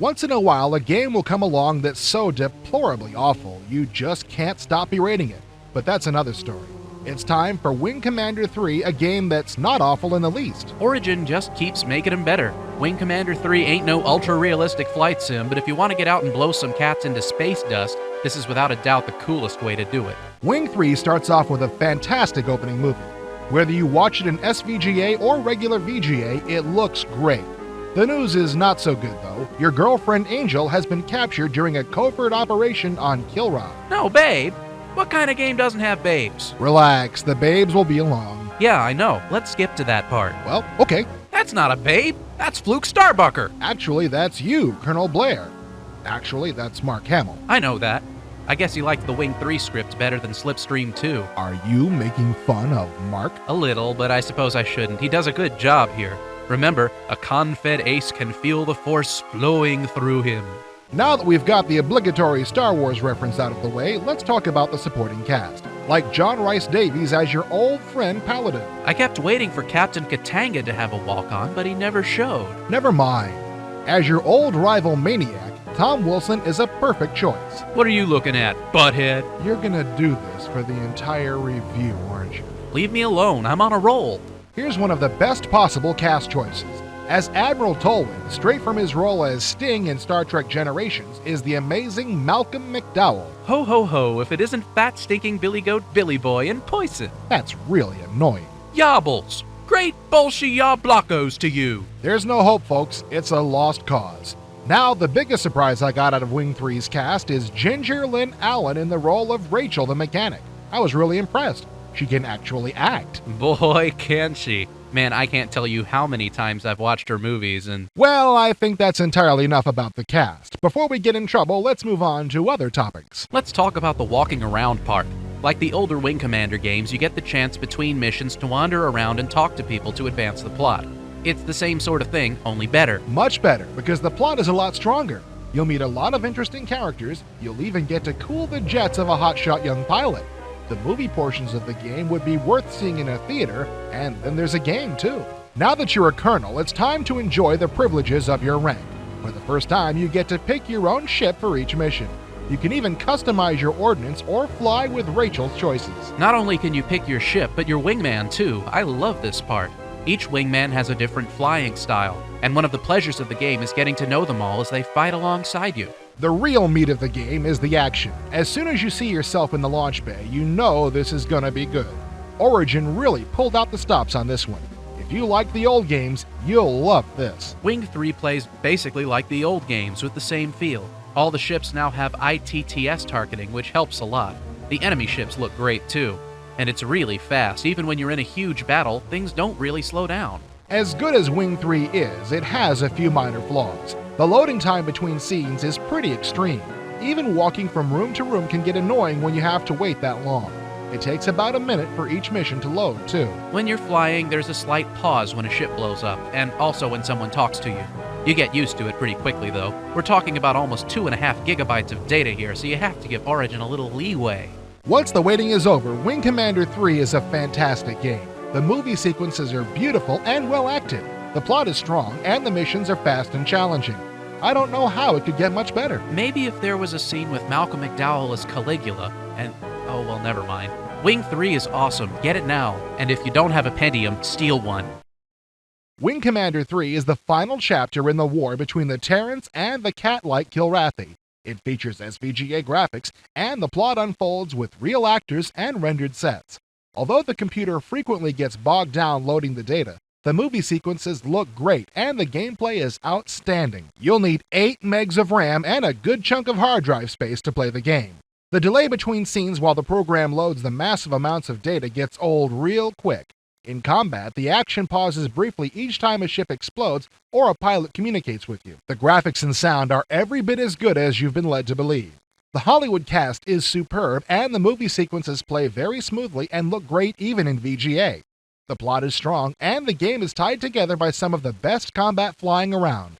Once in a while, a game will come along that's so deplorably awful, you just can't stop berating it. But that's another story. It's time for Wing Commander 3, a game that's not awful in the least. Origin just keeps making them better. Wing Commander 3 ain't no ultra-realistic flight sim, but if you want to get out and blow some cats into space dust, this is without a doubt the coolest way to do it. Wing 3 starts off with a fantastic opening movie. Whether you watch it in SVGA or regular VGA, it looks great. The news is not so good, though. Your girlfriend Angel has been captured during a covert operation on Kilrod. No, babe? What kind of game doesn't have babes? Relax, the babes will be along. Yeah, I know. Let's skip to that part. Well, okay. That's not a babe. That's Fluke Starbucker. Actually, that's you, Colonel Blair. Actually, that's Mark Hamill. I know that. I guess he liked the Wing 3 script better than Slipstream 2. Are you making fun of Mark? A little, but I suppose I shouldn't. He does a good job here. Remember, a Confed ace can feel the Force flowing through him. Now that we've got the obligatory Star Wars reference out of the way, let's talk about the supporting cast. Like John Rhys Davies as your old friend Paladin. I kept waiting for Captain Katanga to have a walk-on, but he never showed. Never mind. As your old rival Maniac, Tom Wilson is a perfect choice. What are you looking at, butthead? You're gonna do this for the entire review, aren't you? Leave me alone, I'm on a roll. Here's one of the best possible cast choices. As Admiral Tolwyn, straight from his role as Sting in Star Trek Generations, is the amazing Malcolm McDowell. Ho ho ho, if it isn't fat stinking Billy Goat Billy Boy in Poison. That's really annoying. Yobbles! Great bullshit yablocos to you! There's no hope, folks. It's a lost cause. Now, the biggest surprise I got out of Wing 3's cast is Ginger Lynn Allen in the role of Rachel the mechanic. I was really impressed. She can actually act. Boy, can she. Man, I can't tell you how many times I've watched her movies and... Well, I think that's entirely enough about the cast. Before we get in trouble, let's move on to other topics. Let's talk about the walking around part. Like the older Wing Commander games, you get the chance between missions to wander around and talk to people to advance the plot. It's the same sort of thing, only better. Much better, because the plot is a lot stronger. You'll meet a lot of interesting characters. You'll even get to cool the jets of a hotshot young pilot. The movie portions of the game would be worth seeing in a theater, and then there's a game too. Now that you're a colonel, it's time to enjoy the privileges of your rank. For the first time, you get to pick your own ship for each mission. You can even customize your ordnance or fly with Rachel's choices. Not only can you pick your ship, but your wingman too. I love this part. Each wingman has a different flying style, and one of the pleasures of the game is getting to know them all as they fight alongside you. The real meat of the game is the action. As soon as you see yourself in the launch bay, you know this is gonna be good. Origin really pulled out the stops on this one. If you like the old games, you'll love this. Wing 3 plays basically like the old games with the same feel. All the ships now have ITTS targeting, which helps a lot. The enemy ships look great too. And it's really fast. Even when you're in a huge battle, things don't really slow down. As good as Wing 3 is, it has a few minor flaws. The loading time between scenes is pretty extreme. Even walking from room to room can get annoying when you have to wait that long. It takes about a minute for each mission to load, too. When you're flying, there's a slight pause when a ship blows up, and also when someone talks to you. You get used to it pretty quickly, though. We're talking about almost 2.5 gigabytes of data here, so you have to give Origin a little leeway. Once the waiting is over, Wing Commander 3 is a fantastic game. The movie sequences are beautiful and well acted. The plot is strong, and the missions are fast and challenging. I don't know how it could get much better. Maybe if there was a scene with Malcolm McDowell as Caligula, and... oh, well, never mind. Wing 3 is awesome. Get it now. And if you don't have a Pentium, steal one. Wing Commander 3 is the final chapter in the war between the Terrans and the cat-like Kilrathi. It features SVGA graphics, and the plot unfolds with real actors and rendered sets. Although the computer frequently gets bogged down loading the data, the movie sequences look great and the gameplay is outstanding. You'll need 8 megs of RAM and a good chunk of hard drive space to play the game. The delay between scenes while the program loads the massive amounts of data gets old real quick. In combat, the action pauses briefly each time a ship explodes or a pilot communicates with you. The graphics and sound are every bit as good as you've been led to believe. The Hollywood cast is superb, and the movie sequences play very smoothly and look great even in VGA. The plot is strong, and the game is tied together by some of the best combat flying around.